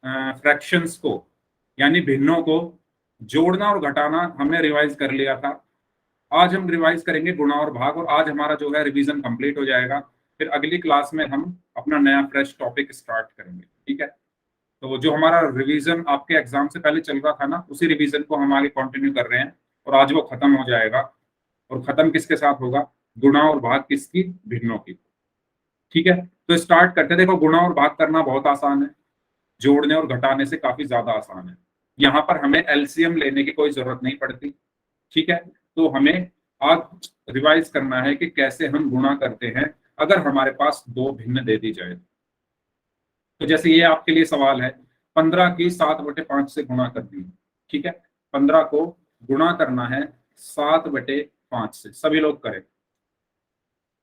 Fractions को यानी भिन्नों को जोड़ना और घटाना हमने रिवाइज कर लिया था। आज हम रिवाइज करेंगे गुणा और भाग, और आज हमारा जो है रिवीजन कंप्लीट हो जाएगा। फिर अगली क्लास में हम अपना नया फ्रेश टॉपिक स्टार्ट करेंगे, ठीक है। तो जो हमारा रिवीजन आपके एग्जाम से पहले चल रहा था ना, उसी रिवीजन को हम आगे कंटिन्यू कर रहे हैं, और आज वो खत्म हो जाएगा। और खत्म किसके साथ होगा? गुणा और भाग किसकी? भिन्नों की, ठीक है। तो स्टार्ट करते हैं। देखो, गुणा और भाग करना बहुत आसान है, जोड़ने और घटाने से काफी ज्यादा आसान है। यहाँ पर हमें एलसीएम लेने की कोई जरूरत नहीं पड़ती, ठीक है। तो हमें आज रिवाइज करना है कि कैसे हम गुणा करते हैं अगर हमारे पास दो भिन्न दे दी जाए। तो जैसे ये आपके लिए सवाल है, 15 की 7/5 से गुणा कर दी, ठीक है। 15 को गुणा करना है 7/5 से। सभी लोग करें,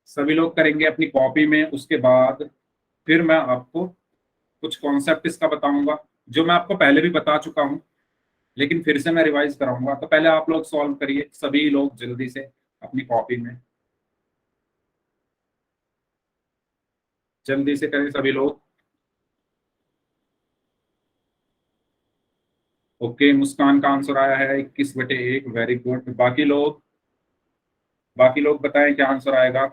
सभी लोग करेंगे अपनी कॉपी में। उसके बाद फिर मैं आपको कुछ कॉन्सेप्ट इसका बताऊंगा जो मैं आपको पहले भी बता चुका हूं, लेकिन फिर से मैं रिवाइज कराऊंगा। तो पहले आप लोग सॉल्व करिए, सभी लोग जल्दी से अपनी कॉपी में, जल्दी से करें सभी लोग। ओके, मुस्कान का आंसर आया है 21/1, वेरी गुड। बाकी लोग बताएं क्या आंसर आएगा।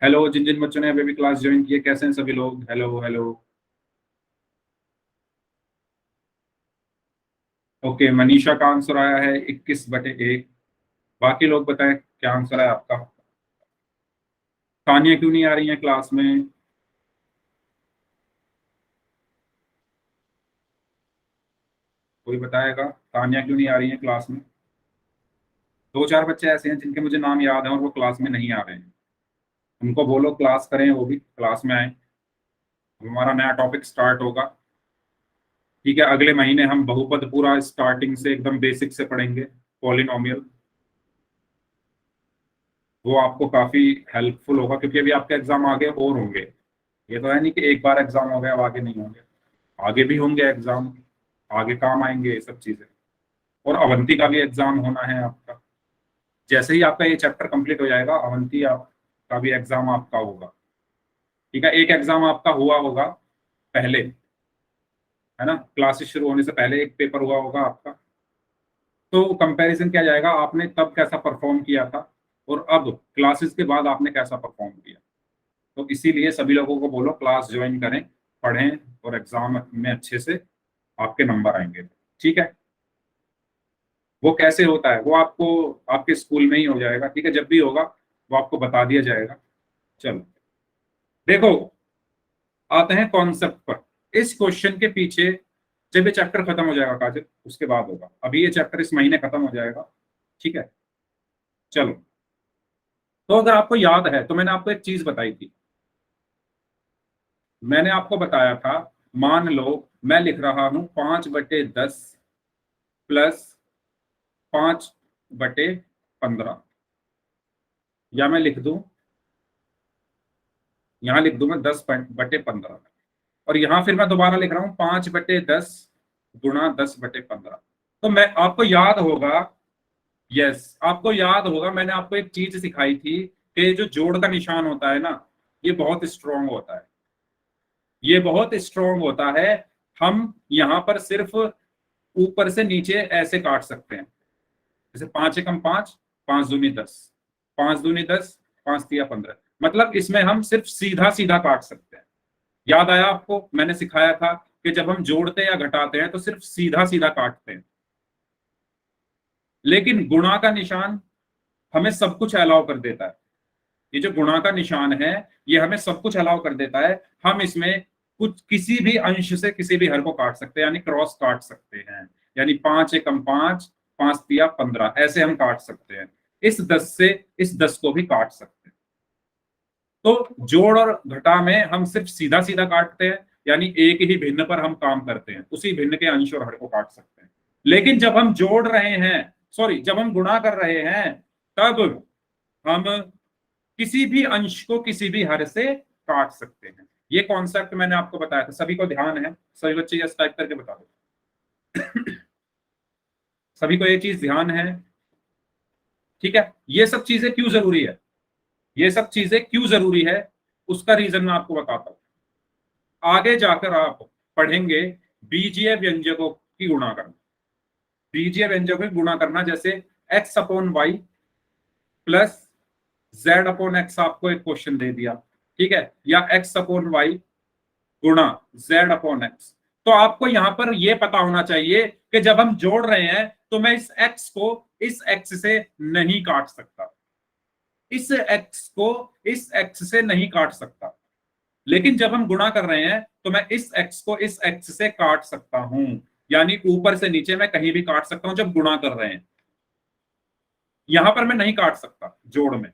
हेलो, जिन जिन बच्चों ने अभी भी क्लास ज्वाइन की है, कैसे हैं सभी लोग? Hello hello. ओके, मनीषा का आंसर आया है 21/1। बाकी लोग बताएं क्या आंसर है आपका। तानिया क्यों नहीं आ रही है क्लास में? कोई बताएगा तानिया क्यों नहीं आ रही है क्लास में? दो चार बच्चे ऐसे हैं जिनके मुझे नाम याद है और वो क्लास में नहीं आ रहे हैं। उनको बोलो क्लास करें, वो भी क्लास में आए। हमारा नया टॉपिक स्टार्ट होगा, ठीक है। अगले महीने हम बहुपद पूरा स्टार्टिंग से एकदम बेसिक से पढ़ेंगे, पॉलिनोमियल। वो आपको काफी हेल्पफुल होगा, क्योंकि अभी आपके एग्जाम आगे और होंगे। ये तो है नहीं कि एक बार एग्जाम हो गया अब आगे नहीं होंगे, आगे भी होंगे एग्जाम, आगे काम आएंगे ये सब चीजें। और अवंती का भी एग्जाम होना है आपका। जैसे ही आपका ये चैप्टर कंप्लीट हो जाएगा, अवंती आपका भी एग्जाम आपका होगा, ठीक है। एक एग्जाम आपका हुआ होगा पहले, है ना, क्लासेस शुरू होने से पहले एक पेपर हुआ होगा आपका। तो कंपैरिजन किया जाएगा, आपने तब कैसा परफॉर्म किया था और अब क्लासेस के बाद आपने कैसा परफॉर्म किया। तो इसीलिए सभी लोगों को बोलो क्लास ज्वाइन करें, पढ़ें, और एग्जाम में अच्छे से आपके नंबर आएंगे, ठीक है। वो कैसे होता है वो आपको आपके स्कूल में ही हो जाएगा, ठीक है। जब भी होगा वो आपको बता दिया जाएगा। चलो देखो, आते हैं कॉन्सेप्ट पर। इस क्वेश्चन के पीछे, जब ये चैप्टर खत्म हो जाएगा काजल, उसके बाद होगा। अभी ये चैप्टर इस महीने खत्म हो जाएगा, ठीक है। चलो, तो अगर आपको याद है तो मैंने आपको एक चीज बताई थी। मैंने आपको बताया था, मान लो मैं लिख रहा हूं 5/10 प्लस 5/15, या मैं लिख दूं, यहां लिख दूं मैं 10/15, और यहां फिर मैं दोबारा लिख रहा हूं 5/10 गुणा 10/15। तो मैं आपको याद होगा, यस आपको याद होगा, मैंने आपको एक चीज सिखाई थी कि जो जोड़ का निशान होता है ना, ये बहुत स्ट्रांग होता है, ये बहुत स्ट्रांग होता है। हम यहां पर सिर्फ ऊपर से नीचे ऐसे काट सकते हैं, जैसे 5 एकम 5, 5 दूनी 10, 5 दूनी 10, 5 तिया 15। मतलब इसमें हम सिर्फ सीधा सीधा काट सकते हैं। याद आया आपको? मैंने सिखाया था कि जब हम जोड़ते या घटाते हैं तो सिर्फ सीधा सीधा काटते हैं, लेकिन गुणा का निशान हमें सब कुछ अलाउ कर देता है। ये जो गुणा का निशान है, ये हमें सब कुछ अलाउ कर देता है। हम इसमें कुछ किसी भी अंश से किसी भी हर को काट सकते हैं, यानी क्रॉस काट सकते हैं। यानी 5 एकम 5, 5 तिया 15, ऐसे हम काट सकते हैं। इस 10 से इस 10 को भी काट सकते हैं। तो जोड़ और घटा में हम सिर्फ सीधा सीधा काटते हैं, यानी एक ही भिन्न पर हम काम करते हैं, उसी भिन्न के अंश और हर को काट सकते हैं। लेकिन जब हम जोड़ रहे हैं, सॉरी, जब हम गुणा कर रहे हैं, तब हम किसी भी अंश को किसी भी हर से काट सकते हैं। ये कॉन्सेप्ट मैंने आपको बताया था, सभी को ध्यान है? सभी बच्चे यस टाइप करके बता दो। सभी को ये चीज ध्यान है? ठीक है। ये सब चीजें क्यों जरूरी है, ये सब चीजें क्यों जरूरी है, उसका रीजन मैं आपको बताता हूं। आगे जाकर आप पढ़ेंगे बीजीय व्यंजकों की गुणा करना, बीजीय व्यंजकों की गुणा करना, जैसे x upon y plus z upon x आपको एक क्वेश्चन दे दिया, ठीक है, या x अपॉन वाई गुणा z अपॉन एक्स। तो आपको यहां पर यह पता होना चाहिए कि जब हम जोड़ रहे हैं तो मैं इस x को इस x से नहीं काट सकता, इस x को इस x से नहीं काट सकता, लेकिन जब हम गुणा कर रहे हैं तो मैं इस x को इस x से काट सकता हूं, यानी ऊपर से नीचे मैं कहीं भी काट सकता हूं जब गुणा कर रहे हैं, यहां पर मैं नहीं काट सकता जोड़ में,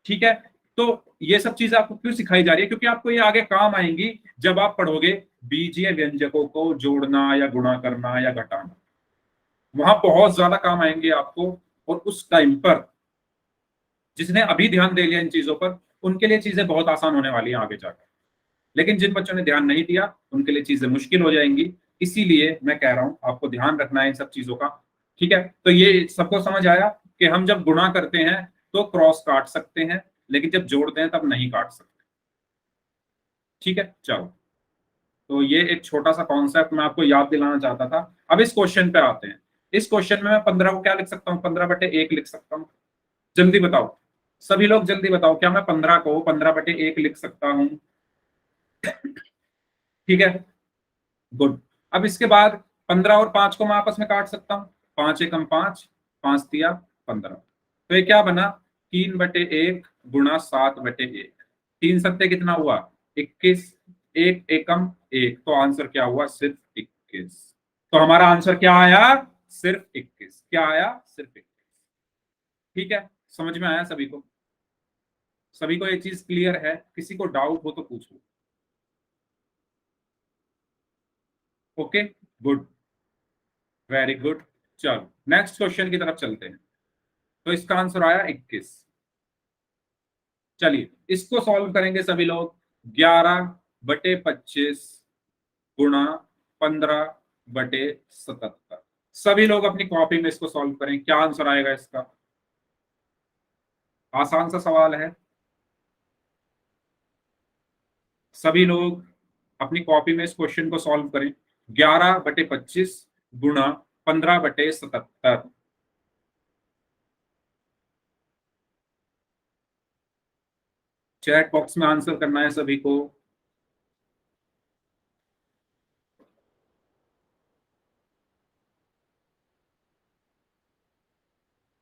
ठीक है। तो ये सब चीजें आपको क्यों सिखाई जा रही है, क्योंकि आपको ये आगे काम आएंगी जब आप पढ़ोगे बीजीय व्यंजकों को जोड़ना या गुणा करना या घटाना, वहां बहुत ज्यादा काम आएंगे आपको। और उस टाइम पर जिसने अभी ध्यान दे लिया इन चीजों पर, उनके लिए चीजें बहुत आसान होने वाली हैं आगे जाकर, लेकिन जिन बच्चों ने ध्यान नहीं दिया उनके लिए चीजें मुश्किल हो जाएंगी। इसीलिए मैं कह रहा हूं आपको ध्यान रखना है इन सब चीजों का, ठीक है। तो ये सबको समझ आया कि हम जब गुणा करते हैं तो क्रॉस काट सकते हैं, लेकिन जब जोड़ते हैं तब नहीं काट सकते, ठीक है। चलो, तो ये एक छोटा सा कॉन्सेप्ट मैं आपको याद दिलाना चाहता था। अब इस क्वेश्चन पे आते हैं। इस क्वेश्चन में मैं 15 को क्या लिख सकता हूँ, 15/1 लिख सकता हूँ। जल्दी बताओ, सभी लोग जल्दी बताओ, क्या मैं 15 को 15/1 लिख सकता हूँ? ठीक है, गुड। अब इसके बाद 15 और 5 को मैं आपस में काट सकता हूँ, 5 एकम 5, 5 तिया 15। तो ये क्या बना, 3/1 गुणा 7/1। 3 सत्ते कितना हुआ, 21, 1 एकम 1, तो आंसर क्या हुआ, सिर्फ 21। तो हमारा आंसर क्या आया, सिर्फ 21। क्या आया, सिर्फ 21। ठीक है, समझ में आया सभी को? सभी को ये चीज क्लियर है? किसी को डाउट हो तो पूछो। Okay, good, very good. चलो नेक्स्ट क्वेश्चन की तरफ चलते हैं। तो इसका आंसर आया 21। चलिए इसको सॉल्व करेंगे सभी लोग। 11/25 गुणा 15/77। सभी लोग अपनी कॉपी में इसको सॉल्व करें, क्या आंसर आएगा इसका? आसान सा सवाल है, सभी लोग अपनी कॉपी में इस क्वेश्चन को सॉल्व करें। 11/25 गुणा 15/77। चैट बॉक्स में आंसर करना है सभी को।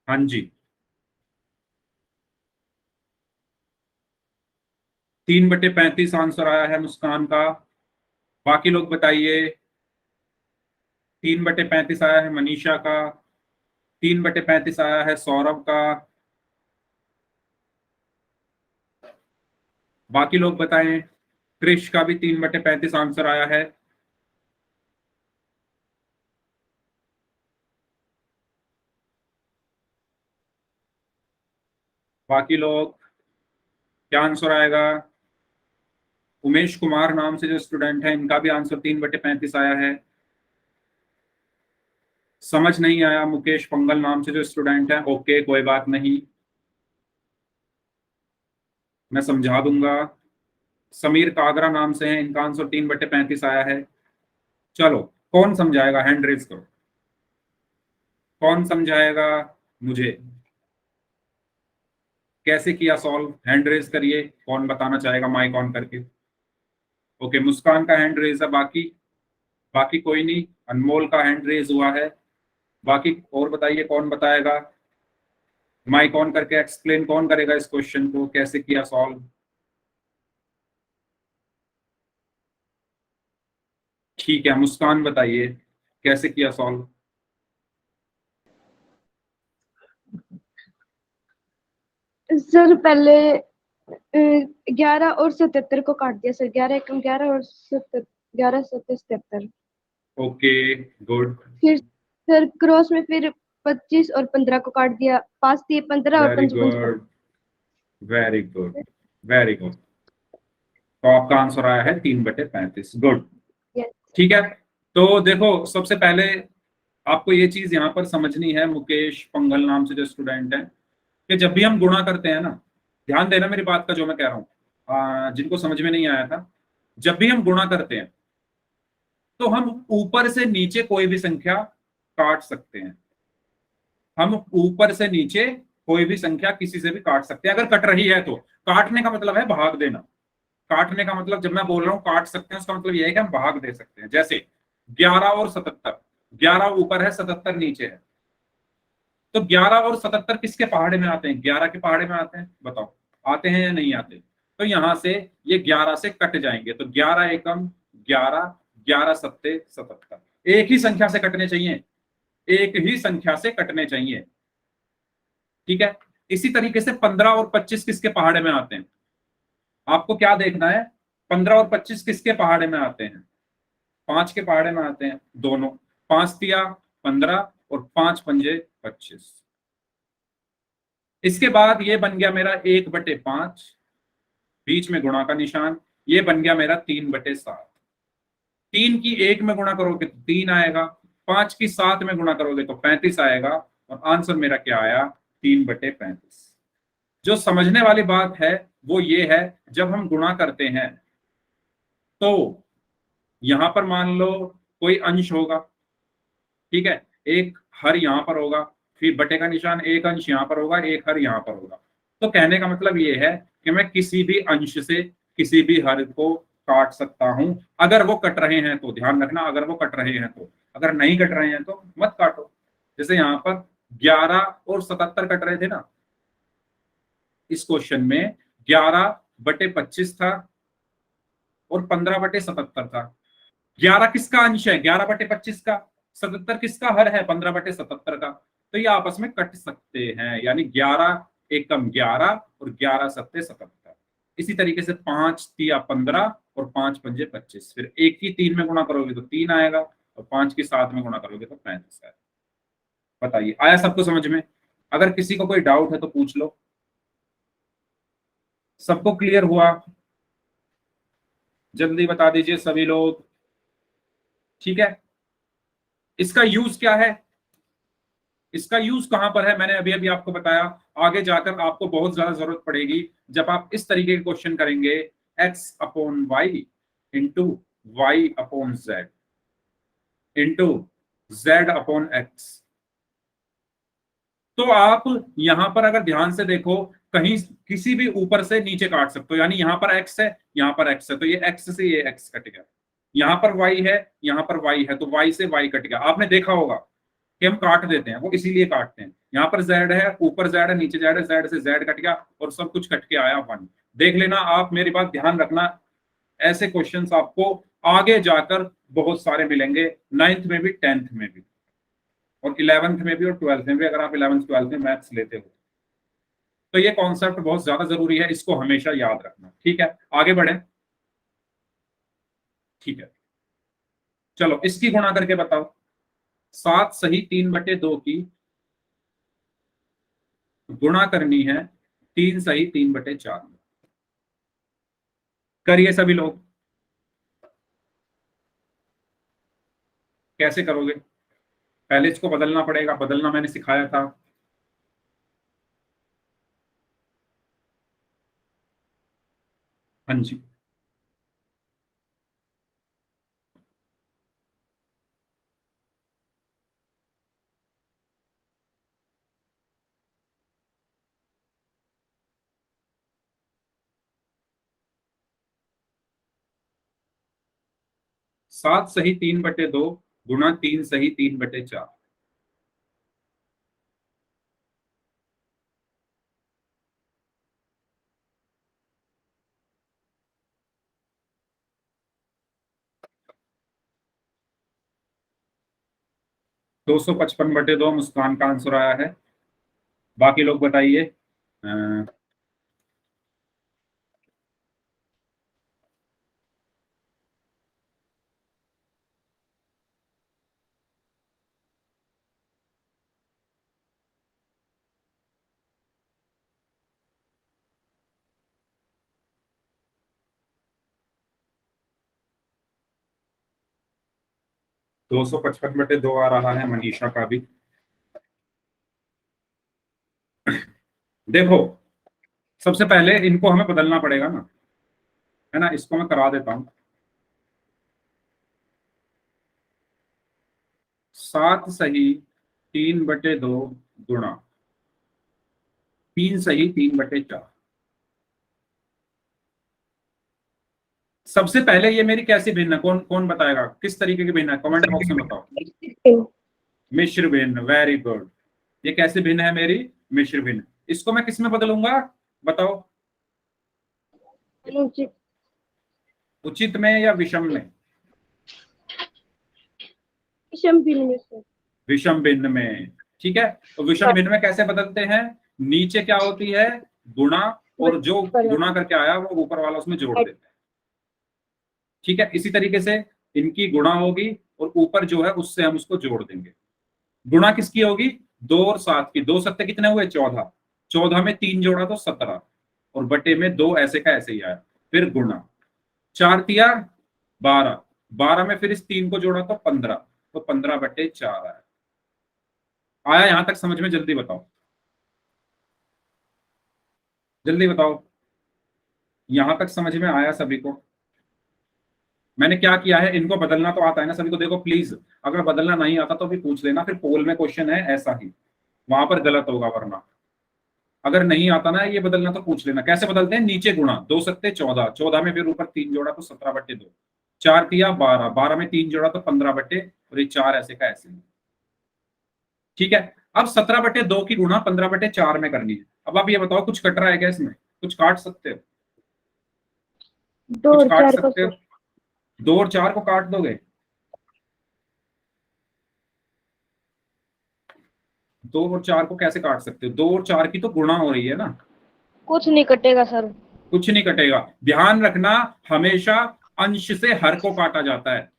हाँ जी, 3/35 आंसर आया है मुस्कान का। बाकी लोग बताइए। 3/35 आया है मनीषा का। 3/35 आया है सौरभ का। बाकी लोग बताएं। क्रिश का भी 3/35 आंसर आया है। बाकी लोग, क्या आंसर आएगा? उमेश कुमार नाम से जो स्टूडेंट है, इनका भी आंसर 3/35 आया है। समझ नहीं आया, मुकेश पंगल नाम से जो स्टूडेंट है, ओके कोई बात नहीं, मैं समझा दूंगा। समीर कागरा नाम से है, इनका आंसर 3/35 आया है। चलो, कौन समझाएगा, हैंड रेज करो, कौन समझाएगा मुझे कैसे किया सॉल्व? हैंड रेज करिए, कौन बताना चाहेगा माइक ऑन करके। ओके, मुस्कान का हैंड रेज है। बाकी बाकी कोई नहीं। अनमोल का हैंड रेज हुआ है। बाकी और बताइए कौन बताएगा? माइक ऑन करके एक्सप्लेन कौन करेगा इस क्वेश्चन को, कैसे किया सॉल्व? ठीक है, मुस्कान बताइए कैसे किया सॉल्व। सर पहले 11 और 77 को काट दिया सर, 11 एकम 11 और 11 सत्ते 77। ओके, गुड, फिर सर क्रॉस में फिर 25 और 15 को काट दिया, 5 दिए 15 और very 5 good, very good, very good. तो आपका आंसर आया है 3/35। गुड, ठीक है। तो देखो, सबसे पहले आपको ये चीज यहाँ पर समझनी है, मुकेश पंगल नाम से जो स्टूडेंट है, कि जब भी हम गुणा करते हैं ना, ध्यान देना मेरी बात का जो मैं कह रहा हूँ, जिनको समझ में नहीं आया था, जब भी हम गुणा करते हैं तो हम ऊपर से नीचे कोई भी संख्या काट सकते हैं। हम ऊपर से नीचे कोई भी संख्या किसी से भी काट सकते हैं अगर कट रही है तो। काटने का मतलब है भाग देना। काटने का मतलब जब मैं बोल रहा हूं काट सकते हैं उसका मतलब यह है कि हम भाग दे सकते हैं। जैसे 11 और 77, 11 ऊपर है 77 नीचे है, तो 11 और 77 किसके पहाड़े में आते हैं? 11 के पहाड़े में आते हैं। बताओ आते हैं या नहीं आते? तो यहां से ये 11 से कट जाएंगे, तो 11 एकम 11, 11 सत्ते 77। एक ही संख्या से कटने चाहिए, एक ही संख्या से कटने चाहिए। ठीक है। इसी तरीके से 15 और 25 किसके पहाड़े में आते हैं? आपको क्या देखना है, 15 और 25 किसके पहाड़े में आते हैं? 5 के पहाड़े में आते हैं दोनों। 5 तिया 15 और 5 पंजे 25। इसके बाद ये बन गया मेरा 1/5, बीच में गुणा का निशान। ये बन गया मेरा 3/7। 3 की 1 में गुणा करोगे तो 3 आएगा, 5 की 7 में गुणा करोगे तो 35 आएगा, और आंसर मेरा क्या आया? 3/35। जो समझने वाली बात है वो ये है, जब हम गुणा करते हैं तो यहां पर मान लो कोई अंश होगा, ठीक है, एक हर यहां पर होगा, फिर बटे का निशान, एक अंश यहां पर होगा, एक हर यहां पर होगा। तो कहने का मतलब ये है कि मैं किसी भी अंश से किसी भी हर को काट सकता हूं। अगर वो कट रहे हैं तो ध्यान रखना, अगर वो कट रहे हैं तो। अगर नहीं कट रहे हैं तो मत काटो। जैसे यहां पर 11 और 77 कट रहे थे ना, इस क्वेश्चन में 11/25 था और 15/77 था। 11 किसका अंश है? 11/25 का। 77 किसका हर है? 15/77 का। तो ये आपस में कट सकते हैं, यानी 11 एकम 11 और 11 सत्ते 77। इसी तरीके से 5 तिया 15 और 5 पंजे 25। फिर एक की 3 में गुणा करोगे तो 3 आएगा, और 5 की 7 में गुणा करोगे तो 35 आएगा। बताइए आया सबको समझ में? अगर किसी को कोई डाउट है तो पूछ लो। सबको क्लियर हुआ? जल्दी बता दीजिए सभी लोग। ठीक है। इसका यूज क्या है? इसका यूज कहां पर है? मैंने अभी अभी आपको बताया। आगे जाकर आपको बहुत ज्यादा जरूरत पड़ेगी जब आप इस तरीके के क्वेश्चन करेंगे, x/y into y/z into z/x। तो आप यहां पर अगर ध्यान से देखो, कहीं किसी भी ऊपर से नीचे काट सकते हो, यानी यहां पर x है, यहां पर x है, तो ये x से ये x कट गया। यहां पर y है, यहां पर y है, तो y से y कट गया। आपने देखा होगा कि हम काट देते हैं, वो इसीलिए काटते हैं। यहाँ पर z है, ऊपर z है, नीचे z है, z से z कट गया और सब कुछ कट के आया 1। देख लेना आप, मेरी बात ध्यान रखना। ऐसे क्वेश्चंस आपको आगे जाकर बहुत सारे मिलेंगे, 9th में भी, 10th में भी, और 11th में भी, और 12th में भी, अगर आप 11th 12th में मैथ्स लेते हो। तो ये कॉन्सेप्ट बहुत ज्यादा जरूरी है, इसको हमेशा याद रखना। ठीक है, आगे बढ़े। ठीक है, चलो इसकी गुणा करके बताओ। 7 सही 3/2 की गुणा करनी है 3 सही 3/4 में। करिए सभी लोग। कैसे करोगे? पहले इसको बदलना पड़ेगा, बदलना मैंने सिखाया था। हाँ जी। 7 सही 3/2 गुणा 3 सही 3/4। 255/2 मुस्कान का आंसर आया है। बाकी लोग बताइए। 255/2 आ रहा है मनीषा का भी। देखो, सबसे पहले इनको हमें बदलना पड़ेगा ना, है ना? इसको मैं करा देता हूं। 7 सही 3/2 गुणा 3 सही 3/4। सबसे पहले ये मेरी कैसी भिन्न है, कौन कौन बताएगा किस तरीके की भिन्न है, कमेंट बॉक्स में बताओ। मिश्र भिन्न, वेरी गुड। ये कैसी भिन्न है मेरी, मिश्र भिन्न। इसको मैं किस में बदलूंगा बताओ, अनुचित। उचित में या विषम में? विषम भिन्न में सर। विषम भिन्न में, ठीक है। तो विषम भिन्न में कैसे बदलते हैं, नीचे क्या होती है गुणा, और जो गुणा करके आया वो ऊपर वाला उसमें जोड़ देते हैं, ठीक है। इसी तरीके से इनकी गुणा होगी और ऊपर जो है उससे हम उसको जोड़ देंगे। गुणा किसकी होगी, 2 और 7 की। 2 सत्ते कितने हुए 14, 14 में 3 जोड़ा तो 17, और बटे में 2 ऐसे का ऐसे ही आया। फिर गुणा 4 तिया 12, 12 में फिर इस 3 को जोड़ा तो 15, तो 15/4 आया। आया यहां तक समझ में, जल्दी बताओ, जल्दी बताओ, यहां तक समझ में आया सभी को? मैंने क्या किया है, इनको बदलना तो आता है ना सभी को, देखो प्लीज, अगर बदलना नहीं आता तो भी पूछ लेना, फिर पोल में क्वेश्चन है ऐसा ही, वहां पर गलत होगा, वरना अगर नहीं आता ना ये बदलना तो पूछ लेना। कैसे बदलते हैं, नीचे गुणा, 2 सत्ते 14, 14 में फिर ऊपर 3 जोड़ा तो 17/2, 4 तिया 12, 12 में 3 जोड़ा तो 15 और ये 4 ऐसे का ऐसे, ठीक है। अब 17/2 की गुणा 15/4 में करनी है। अब आप ये बताओ कुछ कट रहा है क्या इसमें, कुछ काट सकते हो, 2 कुछ और काट 4 को सकते हो? सर। 2 और 4 को काट दोगे, 2 और 4 को कैसे काट सकते हो, 2 और 4 की तो गुणा हो रही है ना, कुछ नहीं कटेगा सर। कुछ नहीं कटेगा। ध्यान रखना, हमेशा अंश से हर को काटा जाता है,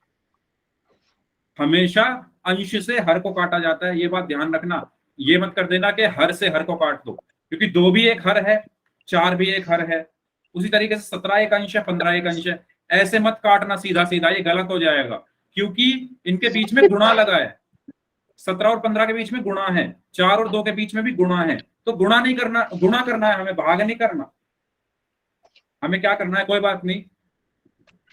हमेशा अंश से हर को काटा जाता है, ये बात ध्यान रखना। ये मत कर देना कि हर से हर को काट दो, क्योंकि 2 भी एक हर है, 4 भी एक हर है, उसी तरीके से 17 एक अंश है, 15 एक अंश है। ऐसे मत काटना सीधा सीधा, ये गलत हो जाएगा, क्योंकि इनके बीच में गुणा लगा है। 17 और 15 के बीच में गुणा है, 4 और 2 के बीच में भी गुणा है, तो गुणा नहीं करना, गुणा करना है हमें, भाग नहीं करना। हमें क्या करना है, कोई बात नहीं,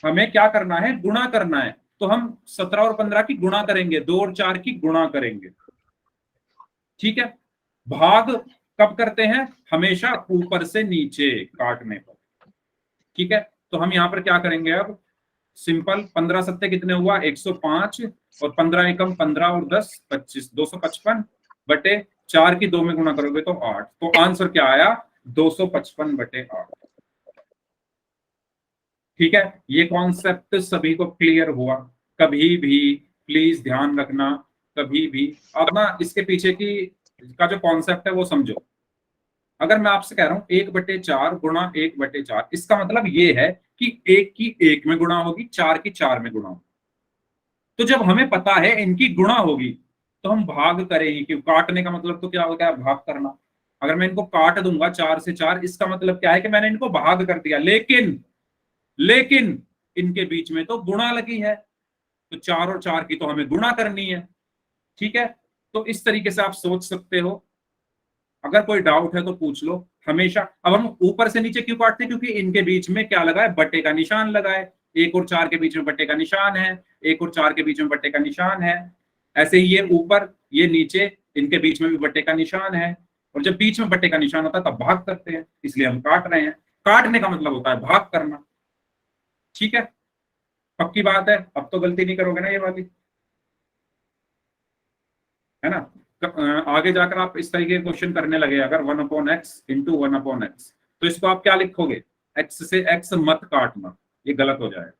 हमें क्या करना है, गुणा करना है। तो हम 17 और 15 की गुणा करेंगे, 2 और 4 की गुणा करेंगे, ठीक है। भाग कब करते हैं, हमेशा ऊपर से नीचे काटने पर, ठीक है। तो हम यहां पर क्या करेंगे अब, सिंपल, 15 सत्ते कितने हुआ 105, और 15 एकम 15 और 10 25, 255 बटे 4 की 2 में गुणा करोगे तो 8, तो आंसर क्या आया 255/8, ठीक है। ये कॉन्सेप्ट सभी को क्लियर हुआ? कभी भी प्लीज ध्यान रखना, कभी भी अब ना इसके पीछे की का जो कॉन्सेप्ट है वो समझो। अगर मैं आपसे कह रहा हूं 1/4 गुणा 1/4, इसका मतलब ये है कि 1 की 1 में गुणा होगी, 4 की 4 में गुणा होगी। तो जब हमें पता है इनकी गुणा होगी तो हम भाग करेंगे, क्यों, काटने का मतलब तो क्या होता है, भाग करना। अगर मैं इनको काट दूंगा 4 से 4, इसका मतलब क्या है कि मैंने इनको भाग कर दिया, लेकिन लेकिन इनके बीच में तो गुणा लगी है, तो 4 और 4 की तो हमें गुणा करनी है, ठीक है। तो इस तरीके से आप सोच सकते हो, अगर कोई डाउट है तो पूछ लो हमेशा। अब हम ऊपर से नीचे क्यों काटते हैं, क्योंकि इनके बीच में क्या लगा है, बट्टे का निशान लगा है। 1 और 4 के बीच में बट्टे का निशान है, 1 और 4 के बीच में बट्टे का निशान है। ऐसे ही ये ऊपर ये नीचे, इनके बीच में भी बट्टे का निशान है, और जब बीच में बट्टे का निशान होता है तब भाग करते हैं, इसलिए हम काट रहे हैं। काटने का मतलब होता है भाग करना, ठीक है। पक्की बात है, अब तो गलती नहीं करोगे ना ये वाली, है ना। आगे जाकर आप इस तरीके के क्वेश्चन करने लगे, अगर 1/x इंटू 1/x, तो इसको आप क्या लिखोगे, x से x मत काटना, ये गलत हो जाएगा।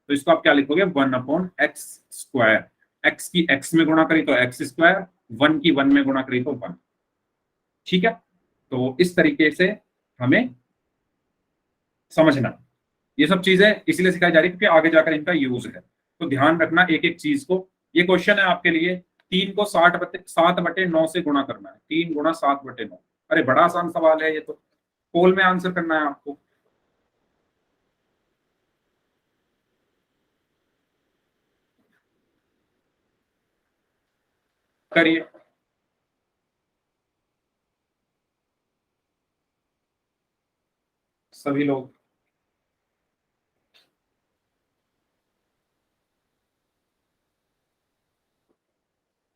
तो इसको आप क्या लिखोगे, 1/x²। x की x में गुणा करी तो x², 1 की 1 में गुणा करी तो 1, ठीक है। तो इस तरीके से हमें समझना, ये सब चीजें इसलिए सिखाई जा रही है क्योंकि आगे जाकर इनका यूज है। तो ध्यान रखना एक एक चीज को। ये क्वेश्चन है आपके लिए, 3 को 7/9 से गुणा करना है, 3 गुणा 7/9। अरे बड़ा आसान सवाल है ये तो, पोल में आंसर करना है आपको। करिए सभी लोग।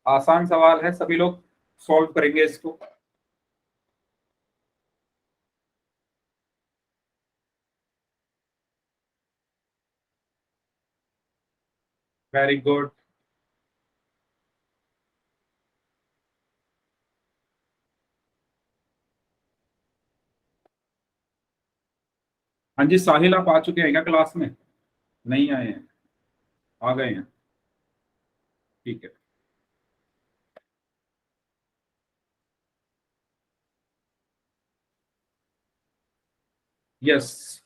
आसान सवाल है, सभी लोग सॉल्व करेंगे इसको। Very good. हाँ जी, साहिल आप आ चुके हैं क्या क्लास में? नहीं आए हैं? आ गए हैं? ठीक है। यस,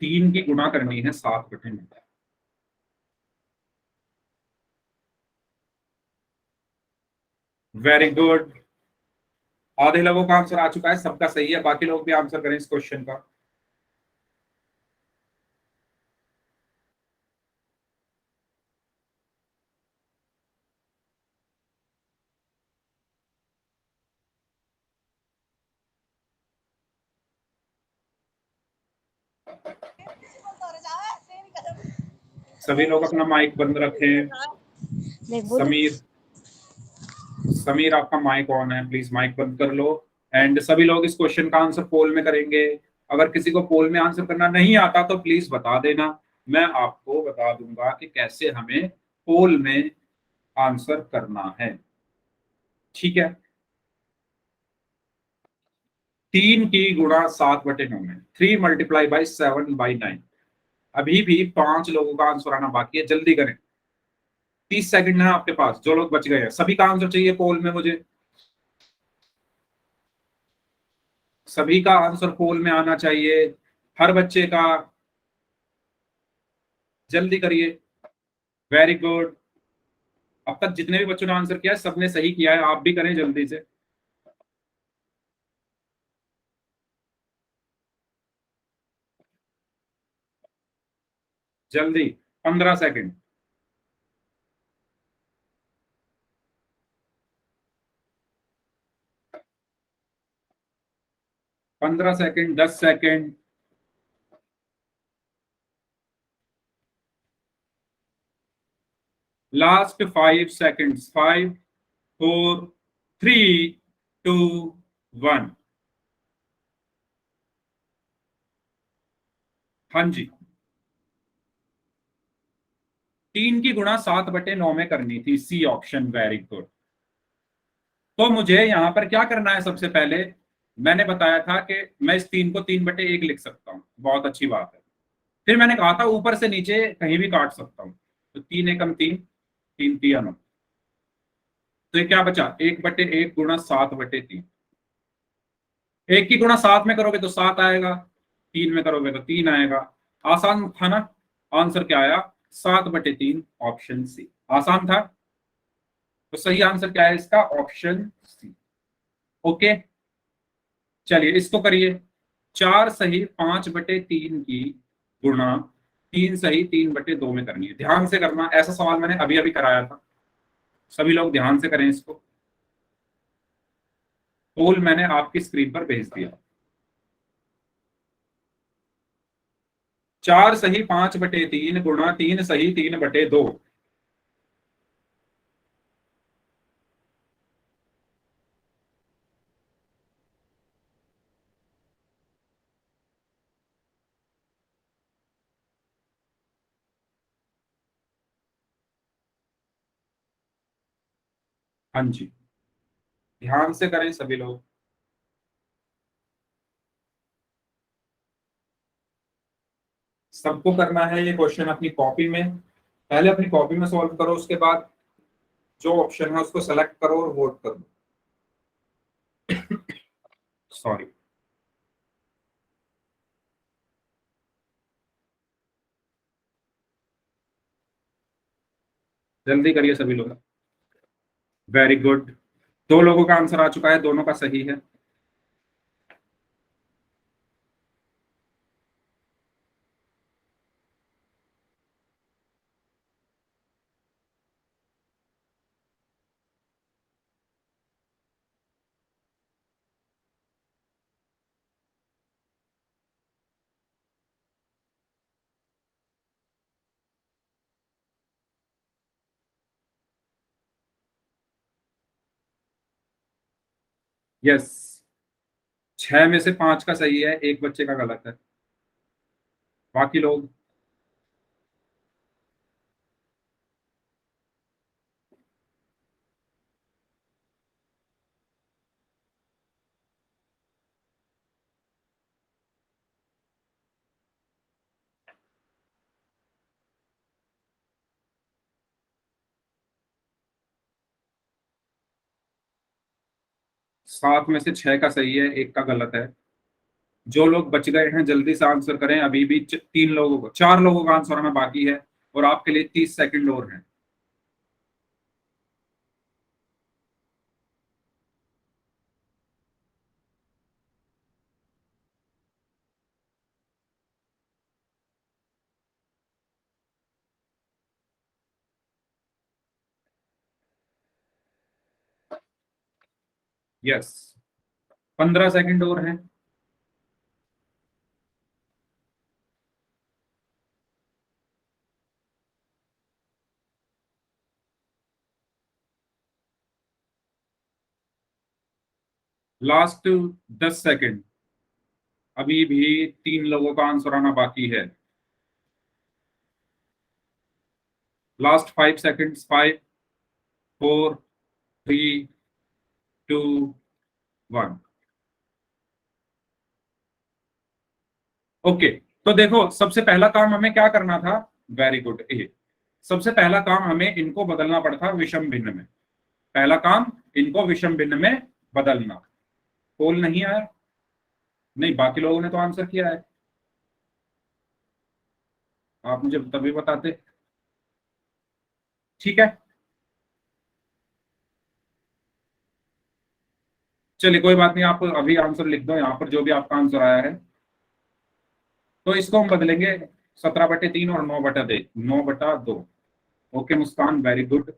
3 की गुणा करनी है 7/9। Very good. आधे लोगों का आंसर आ चुका है, सबका सही है, बाकी लोग भी आंसर करें इस क्वेश्चन का। सभी लोग अपना माइक बंद रखें। समीर, समीर आपका माइक ऑन है, प्लीज माइक बंद कर लो। एंड सभी लोग इस क्वेश्चन का आंसर पोल में करेंगे। अगर किसी को पोल में आंसर करना नहीं आता तो प्लीज बता देना, मैं आपको बता दूंगा कि कैसे हमें पोल में आंसर करना है। ठीक है। 3 की गुणा 7/9 में 3 × 7/9। अभी भी 5 लोगों का आंसर आना बाकी है, जल्दी करें। 30 सेकंड है आपके पास, जो लोग बच गए हैं। सभी का आंसर चाहिए पोल में मुझे, सभी का आंसर पोल में आना चाहिए, हर बच्चे का। जल्दी करिए। Very good. अब तक जितने भी बच्चों ने आंसर किया है सबने सही किया है, आप भी करें जल्दी से। जल्दी। 15 second. 15 second, 10 second. Last 5 second. 5, 4, 3, 2, 1। हाँ जी, 3 की गुणा 7/9 में करनी थी, सी ऑप्शन। Very good. तो मुझे यहां पर क्या करना है? सबसे पहले मैंने बताया था कि मैं इस 3 को 3/1 लिख सकता हूँ, बहुत अच्छी बात है। फिर मैंने कहा था ऊपर से नीचे कहीं भी काट सकता हूँ, तो 3 एकम 3, 3 3 9। तो ये क्या बचा? 1/1 गुणा 7/3। 1 की गुणा 7 में करोगे तो 7 आएगा, 3 में करोगे तो 3 आएगा। आसान था ना? आंसर क्या आया? 7/3, ऑप्शन सी। आसान था। तो सही आंसर क्या है इसका? Option C. ओके, चलिए इसको करिए। 4 सही 5/3 की गुणा 3 सही 3/2 में करनी है। ध्यान से करना, ऐसा सवाल मैंने अभी अभी कराया था। सभी लोग ध्यान से करें इसको। पोल मैंने आपकी स्क्रीन पर भेज दिया। 4 सही 5/3 गुणा 3 सही 3/2। हाँ जी, ध्यान से करें सभी लोग। सबको करना है ये क्वेश्चन अपनी कॉपी में। पहले अपनी कॉपी में सॉल्व करो, उसके बाद जो ऑप्शन है उसको सेलेक्ट करो और वोट करो। सॉरी। जल्दी करिए सभी लोग। Very good. 2 लोगों का आंसर आ चुका है, दोनों का सही है। यस, 6 में से 5 का सही है, एक बच्चे का गलत है। बाकी लोग 7 में से 6 का सही है, एक का गलत है। जो लोग बच गए हैं जल्दी से आंसर करें, अभी भी 3 लोगों को, 4 लोगों का आंसर आना बाकी है और आपके लिए 30 सेकंड और हैं। यस, 15 सेकंड और हैं। लास्ट 10 सेकंड, अभी भी 3 लोगों का आंसर आना बाकी है। Last 5 seconds, 5, 4, 3, 2, 1। ओके, तो देखो सबसे पहला काम हमें क्या करना था। वेरी गुड, ए। सबसे पहला काम हमें इनको बदलना पड़ता विषम भिन्न में। पहला काम इनको विषम भिन्न में बदलना। पोल नहीं आया? नहीं, बाकी लोगों ने तो आंसर किया है, आप मुझे तभी बताते। ठीक है, चलिए कोई बात नहीं, आप अभी आंसर लिख दो यहाँ पर जो भी आपका आंसर आया है। तो इसको हम बदलेंगे 17/3 और 9/2। ओके मुस्कान, वेरी गुड।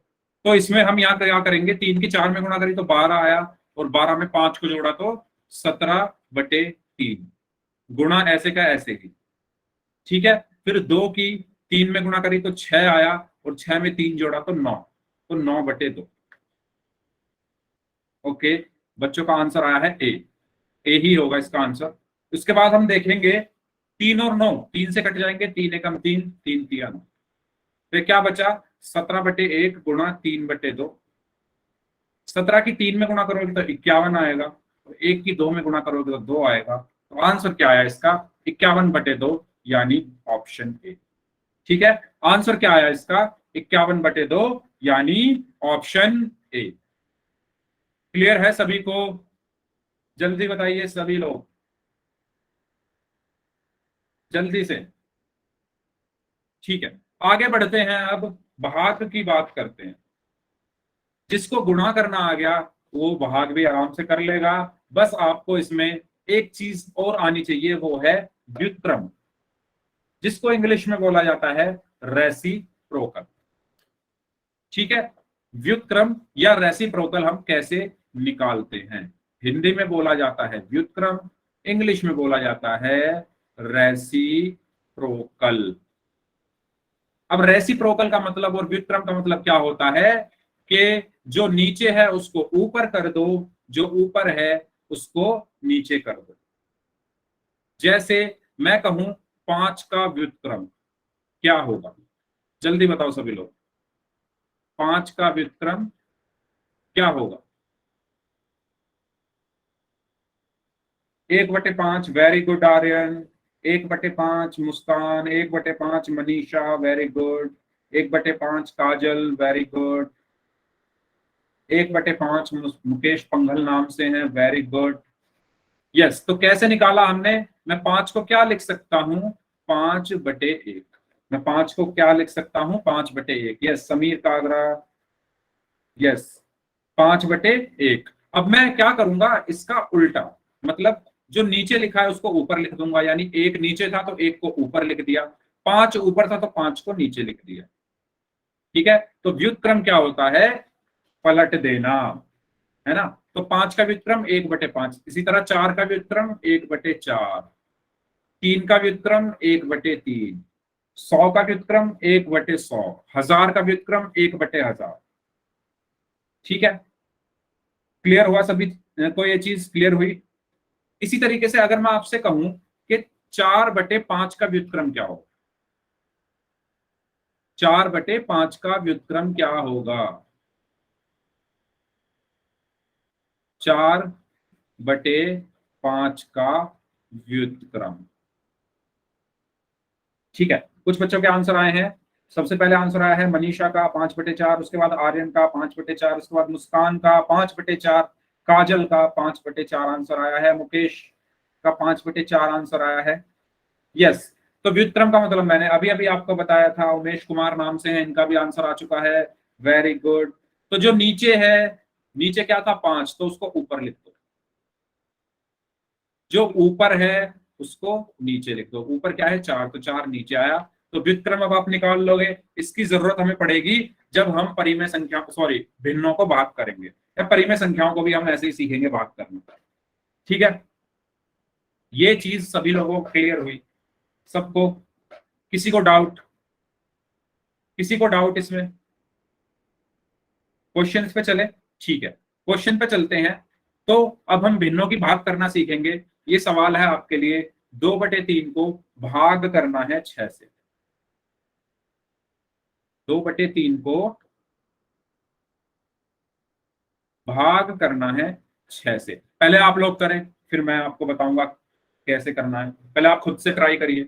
तो इसमें हम यहाँ क्या करेंगे, 3 की 4 में गुणा करी तो 12 आया, और 12 में 5 को जोड़ा तो 17/3, गुणा ऐसे का ऐसे ही। ठीक है, फिर 2 की 3 में गुणा करी तो 6 आया, और 6 में 3 जोड़ा तो 9, तो 9/2। ओके, बच्चों का आंसर आया है ए। ए ही होगा इसका आंसर। उसके बाद हम देखेंगे 3 और 9, 3 से कट जाएंगे, 3 एकम 3, 3 तिया 9। फिर क्या बचा, 17/1 गुणा 3/2। 17 की 3 में गुणा करोगे तो 51 आएगा, और 1 की 2 में गुणा करोगे तो 2 आएगा। तो आंसर क्या आया इसका, 51/2, यानी ऑप्शन ए। ठीक है, आंसर क्या आया इसका, 51/2, यानी ऑप्शन ए। क्लियर है सभी को? जल्दी बताइए सभी लोग, जल्दी से। ठीक है, आगे बढ़ते हैं, अब भाग की बात करते हैं। जिसको गुणा करना आ गया वो भाग भी आराम से कर लेगा। बस आपको इसमें एक चीज और आनी चाहिए, वो है व्युत्क्रम, जिसको इंग्लिश में बोला जाता है रेसिप्रोकल। ठीक है, व्युत्क्रम या रेसिप्रोकल हम कैसे निकालते हैं। हिंदी में बोला जाता है व्युत्क्रम, इंग्लिश में बोला जाता है रेसिप्रोकल। अब रेसिप्रोकल का मतलब और व्युत्क्रम का मतलब क्या होता है कि जो नीचे है उसको ऊपर कर दो, जो ऊपर है उसको नीचे कर दो। जैसे मैं कहूं 5 का व्युत्क्रम क्या होगा, जल्दी बताओ सभी लोग, 5 का व्युत्क्रम क्या होगा। 1/5, वेरी गुड आर्यन। 1/5 मुस्कान, 1/5 मनीषा, वेरी गुड। 1/5 काजल, वेरी गुड। 1/5 मुकेश पंघल नाम से हैं, वेरी गुड। यस, तो कैसे निकाला हमने, मैं 5 को क्या लिख सकता हूं, 5/1। मैं 5 को क्या लिख सकता हूं, 5/1। Yes Sameer कागरा, yes, 5/1। अब मैं क्या करूंगा, इसका उल्टा, मतलब जो नीचे लिखा है उसको ऊपर लिख दूंगा, यानी 1 नीचे था तो 1 को ऊपर लिख दिया, 5 ऊपर था तो 5 को नीचे लिख दिया। ठीक है, तो व्युत्क्रम क्या होता है, पलट देना, है ना। तो 5 का व्युत्क्रम 1/5, इसी तरह 4 का व्युत्क्रम 1/4, 3 का व्युत्क्रम 1/3, 100 का व्युत्क्रम 1/100, 1000 का व्युत्क्रम 1/1000। ठीक है, क्लियर हुआ सभी कोई ये चीज क्लियर हुई? इसी तरीके से अगर मैं आपसे कहूं कि 4/5 का व्युत्क्रम क्या होगा, 4/5 का व्युत्क्रम क्या होगा? 4/5 का व्युत्क्रम। ठीक है, कुछ बच्चों के आंसर आए हैं। सबसे पहले आंसर आया है मनीषा का 5/4, उसके बाद आर्यन का 5/4, उसके बाद मुस्कान का 5/4, काजल का 5/4 आंसर आया है, मुकेश का 5/4 आंसर आया है। यस, तो व्युत्क्रम का मतलब मैंने अभी अभी आपको बताया था, उमेश कुमार नाम से है, इनका भी आंसर आ चुका है। Very good. तो जो नीचे है, नीचे क्या था 5, तो उसको ऊपर लिख दो, जो ऊपर है उसको नीचे लिख दो। ऊपर क्या है 4, तो 4 नीचे आया। तो व्युत्क्रम अब आप निकाल लोगे। इसकी जरूरत हमें पड़ेगी जब हम परिमेय संख्या, सॉरी भिन्नों को भाग करेंगे, या परिमेय संख्याओं को भी हम ऐसे ही सीखेंगे भाग करना। ठीक है, ये चीज सभी लोगों को क्लियर हुई? सबको? किसी को डाउट? किसी को डाउट इसमें? क्वेश्चन पे चले? ठीक है, क्वेश्चन पे चलते हैं। तो अब हम भिन्नों की भाग करना सीखेंगे। ये सवाल है आपके लिए, 2/3 को भाग करना है 6 से। 2/3 को भाग करना है 6 से। पहले आप लोग करें, फिर मैं आपको बताऊंगा कैसे करना है। पहले आप खुद से ट्राई करिए,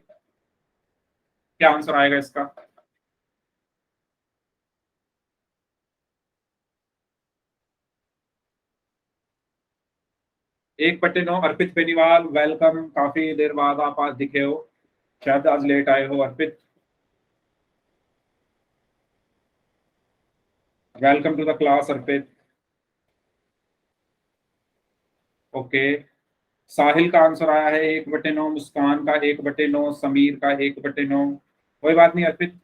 क्या आंसर आएगा इसका। 1/9। अर्पित बेनीवाल वेलकम, काफी देर बाद आप आज दिखे हो, शायद आज लेट आए हो Arpit. Welcome to the class Arpit. Okay, Sahil का आंसर आया है 1/9, मुस्कान का 1/9, समीर का 1/9। कोई बात नहीं अर्पित,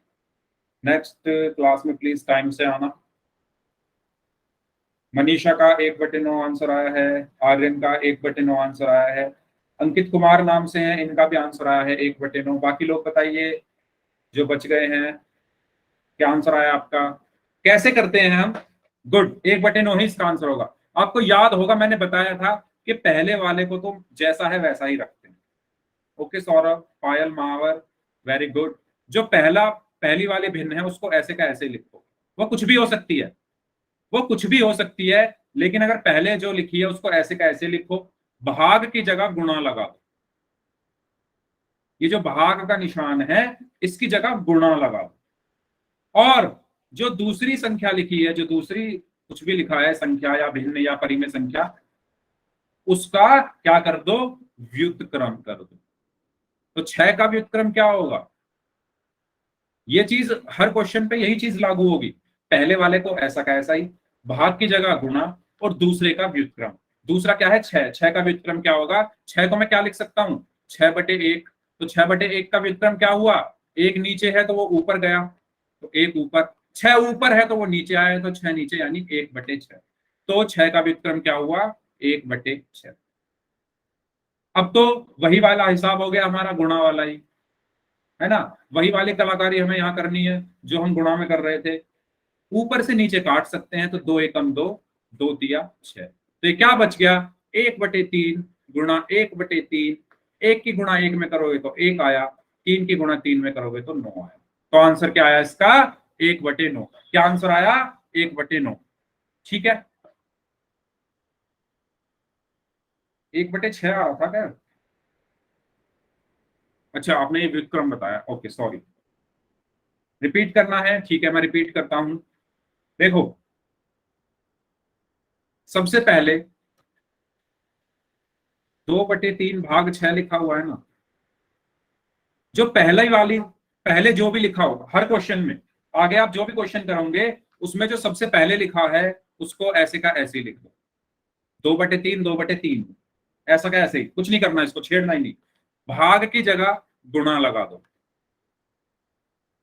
नेक्स्ट क्लास में प्लीज टाइम से आना। मनीषा का 1/9 आंसर आया है, आर्यन का 1/9 आंसर आया है, अंकित कुमार नाम से हैं, इनका भी आंसर आया है 1/9। बाकी लोग बताइए जो बच गए हैं, क्या आंसर आया आपका? कैसे करते हैं हम? गुड, 1/9 ही इसका आंसर होगा। आपको याद होगा मैंने बताया था कि पहले वाले को तो जैसा है वैसा ही रखते हैं। ओके सौरभ, पायल, महावर, वेरी गुड। जो पहली वाली भिन्न है उसको ऐसे का ऐसे लिखो। वो कुछ भी हो सकती है, वो कुछ भी हो सकती है, लेकिन अगर पहले जो लिखी है उसको ऐसे का ऐसे लिखो। भाग की जगह गुणा लगा दो। ये जो भाग का निशान है इसकी जगह गुणा लगा दो। और जो दूसरी संख्या लिखी है, जो दूसरी कुछ भी लिखा है संख्या या भिन्न या परिमेय संख्या, उसका क्या कर दो? व्युत्क्रम कर दो। तो 6 का व्युत्क्रम क्या होगा? ये चीज हर क्वेश्चन पे यही चीज लागू होगी। पहले वाले को ऐसा का ऐसा ही, भाग की जगह गुणा, और दूसरे का व्युत्क्रम। दूसरा क्या है 6, 6 का व्युत्क्रम क्या होगा? 6 को मैं क्या लिख सकता हूं? 6/1। तो 6/1 का व्युत्क्रम क्या हुआ? 1 नीचे है तो वो ऊपर गया, तो 1 ऊपर। 6 ऊपर है तो वो नीचे आया, तो 6 नीचे, यानी 1/6। तो 6 का व्युत्क्रम क्या हुआ? 1/6। अब तो वही वाला हिसाब हो गया हमारा, गुणा वाला ही है ना। वही वाली कलाकारी हमें यहाँ करनी है जो हम गुणा में कर रहे थे। ऊपर से नीचे काट सकते हैं, तो 2 एकम 2, 2 तिया 6। तो ये क्या बच गया? 1/3 गुणा 1/3। 1 की गुणा 1 में करोगे तो 1 आया, 3 की गुणा 3 में करोगे तो 9 आया। तो आंसर क्या आया इसका? 1/9। क्या आंसर आया? 1/9। ठीक है, 1/6 आ रहा था क्या? अच्छा, आपने ये व्युत्क्रम बताया, ओके सॉरी। रिपीट करना है, ठीक है मैं रिपीट करता हूं। देखो, सबसे पहले 2/3 भाग 6 लिखा हुआ है ना। जो पहले वाली, पहले जो भी लिखा होगा हर क्वेश्चन में, आगे आप जो भी क्वेश्चन करोगे उसमें जो सबसे पहले लिखा है उसको ऐसे का ऐसे ही लिख दो। 2/3, 2/3, ऐसा का ऐसे ही, कुछ नहीं करना, इसको छेड़ना ही नहीं। भाग की जगह गुणा लगा दो,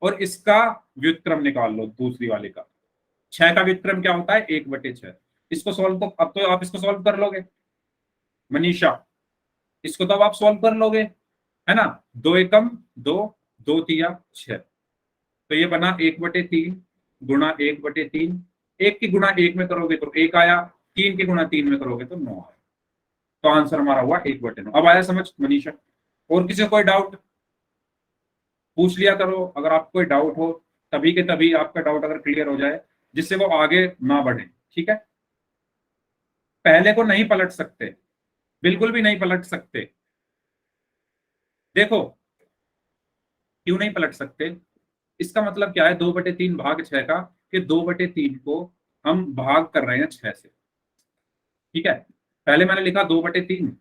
और इसका व्युत्क्रम निकाल लो दूसरी वाले का। 6 का व्युत्क्रम क्या होता है? 1/6। इसको सॉल्व, तो अब तो आप इसको सॉल्व कर लोगे मनीषा, इसको तो अब आप सॉल्व कर लोगे, है ना। 2 एकम 2, 2 तिया 6। तो ये बना 1/3 गुणा 1/3। 1 की गुणा 1 में करोगे तो 1 आया, 3 की गुणा 3 में करोगे तो 9 आया। तो आंसर हमारा हुआ 1/9। अब आया समझ मनीषा? और किसी को कोई डाउट पूछ लिया करो, अगर आपको कोई डाउट हो तभी के तभी आपका डाउट अगर क्लियर हो जाए, जिससे वो आगे ना बढ़े। ठीक है, पहले को नहीं पलट सकते, बिल्कुल भी नहीं पलट सकते। देखो क्यों नहीं पलट सकते, इसका मतलब क्या है, 2/3 भाग 6 का, कि 2/3 को हम भाग कर रहे हैं 6 से। ठीक है, पहले मैंने लिखा 2/3,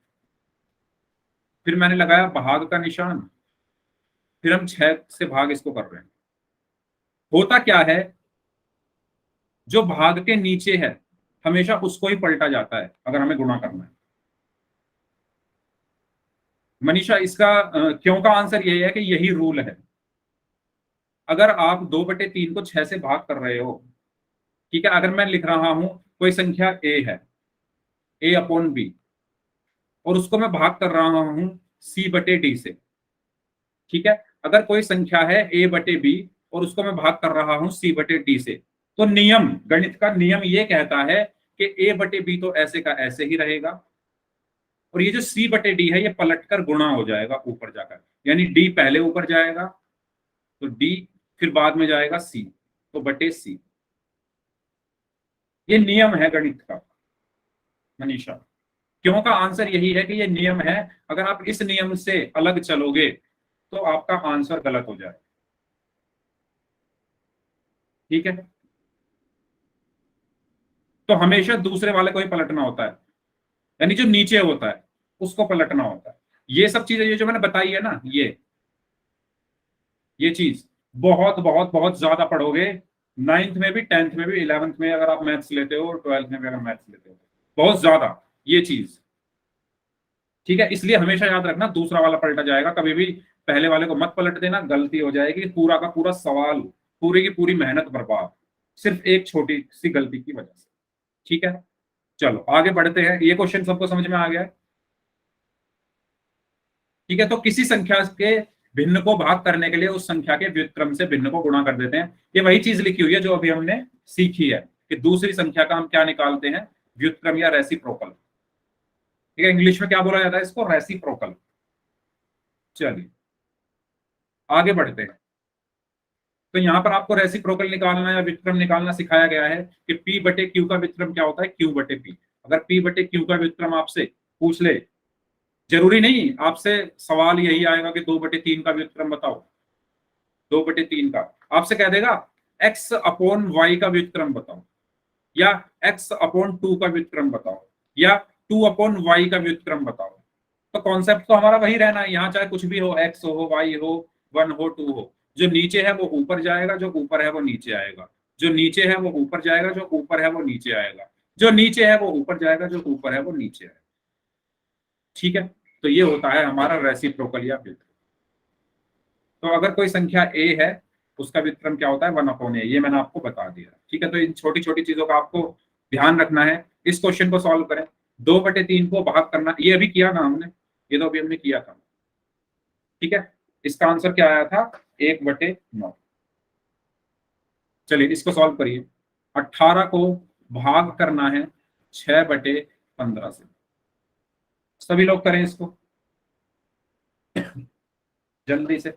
फिर मैंने लगाया भाग का निशान, फिर हम 6 से भाग इसको कर रहे हैं। होता क्या है, जो भाग के नीचे है हमेशा उसको ही पलटा जाता है अगर हमें गुणा करना है। मनीषा इसका क्यों का आंसर यही है कि यही रूल है। अगर आप 2/3 को 6 से भाग कर रहे हो, ठीक है, अगर मैं लिख रहा हूं कोई संख्या ए है, A/B, और उसको मैं भाग कर रहा हूं C/D से। ठीक है, अगर कोई संख्या है A/B और उसको मैं भाग कर रहा हूं C/D से, तो नियम, गणित का नियम ये कहता है कि A/B तो ऐसे का ऐसे ही रहेगा, और ये जो C/D है ये पलटकर गुणा हो जाएगा ऊपर जाकर, यानी D पहले ऊपर जाएगा तो D, फिर बाद में जाएगा C, तो बटे C। ये नियम है गणित का मनीषा। क्यों का आंसर यही है कि ये नियम है, अगर आप इस नियम से अलग चलोगे तो आपका आंसर गलत हो जाए। ठीक है, तो हमेशा दूसरे वाले को ही पलटना होता है, यानी जो नीचे होता है उसको पलटना होता है। ये सब चीजें ये जो मैंने बताई है ना, ये चीज बहुत बहुत बहुत ज्यादा पढ़ोगे, 9th में भी, 10th में भी, 11th में अगर आप मैथ्स लेते हो, 12th में भी अगर मैथ्स लेते हो, बहुत ज्यादा ये चीज। ठीक है, इसलिए हमेशा याद रखना दूसरा वाला पलटा जाएगा, कभी भी पहले वाले को मत पलट देना, गलती हो जाएगी, पूरा का पूरा सवाल, पूरी की पूरी मेहनत बर्बाद, सिर्फ एक छोटी सी गलती की वजह से। ठीक है, चलो आगे बढ़ते हैं। ये क्वेश्चन सबको समझ में आ गया है? ठीक है, तो किसी संख्या के भिन्न को भाग करने के लिए उस संख्या के व्युत्क्रम से भिन्न को गुणा कर देते हैं। ये वही चीज लिखी हुई है जो अभी हमने सीखी है, कि दूसरी संख्या का हम क्या निकालते हैं, व्युत्क्रम या रेसिप्रोकल। ठीक है, इंग्लिश में क्या बोला जाता है इसको, रेसिप्रोकल। चलिए आगे बढ़ते हैं। तो यहाँ पर आपको रेसिप्रोकल निकालना या व्युत्क्रम निकालना सिखाया गया है कि P/Q का व्युत्क्रम क्या होता है, Q/P। अगर P/Q का व्युत्क्रम आपसे पूछ ले, जरूरी नहीं आपसे सवाल यही आएगा कि 2/3 का व्युत्क्रम बताओ, 2/3 का आपसे कह देगा x/y का व्युत्क्रम बताओ, या x/2 का व्युत्क्रम बताओ, या 2/y का व्युत्क्रम बताओ। तो कॉन्सेप्ट तो हमारा वही रहना है, यहाँ चाहे कुछ भी हो, x हो, y हो, 1 हो, 2 हो, जो नीचे है वो ऊपर जाएगा, जो ऊपर है वो नीचे आएगा, जो नीचे है वो ऊपर जाएगा, जो ऊपर है वो नीचे आएगा, जो नीचे है वो ऊपर जाएगा, जो ऊपर है वो नीचे आएगा। ठीक है, तो ये होता है हमारा रेसिप्रोकल या व्युत्क्रम। तो अगर कोई संख्या a है, उसका व्युत्क्रम क्या होता है, 1/a, ये मैंने आपको बता दिया। ठीक है, तो इन छोटी छोटी चीजों का आपको ध्यान रखना है। इस क्वेश्चन को सॉल्व करें, 2/3 को भाग करना, ये अभी किया ना हमने, ये तो अभी हमने किया था। ठीक है, इसका आंसर क्या आया था, 1/9। चलिए इसको सॉल्व करिए। 18 को भाग करना है 6/15 से। सभी लोग करें इसको जल्दी से।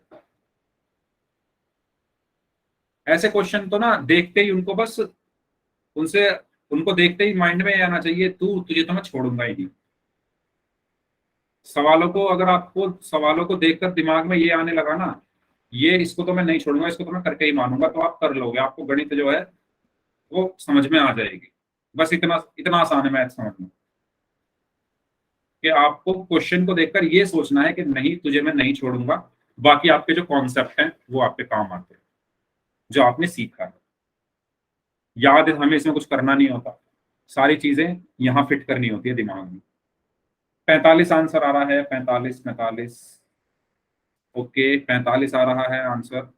ऐसे क्वेश्चन तो ना देखते ही उनको बस उनसे उनको देखते ही माइंड में आना चाहिए, तुझे तो मैं छोड़ूंगा ही नहीं। सवालों को, अगर आपको सवालों को देखकर दिमाग में ये आने लगा ना, ये इसको तो मैं नहीं छोड़ूंगा, इसको तो मैं करके ही मानूंगा, तो आप कर लोगे, आपको गणित जो है वो समझ में आ जाएगी। बस इतना इतना आसान है मैथ समझना, कि आपको क्वेश्चन को देखकर ये सोचना है कि नहीं, तुझे मैं नहीं छोड़ूंगा, बाकी आपके जो कॉन्सेप्ट हैं वो आपके काम आते हैं, जो आपने सीखा है। याद हमें इसमें कुछ करना नहीं होता, सारी चीजें यहाँ फिट करनी होती है दिमाग में। 45 आंसर आ रहा है, 45 45, ओके 45 आ रहा है आंसर,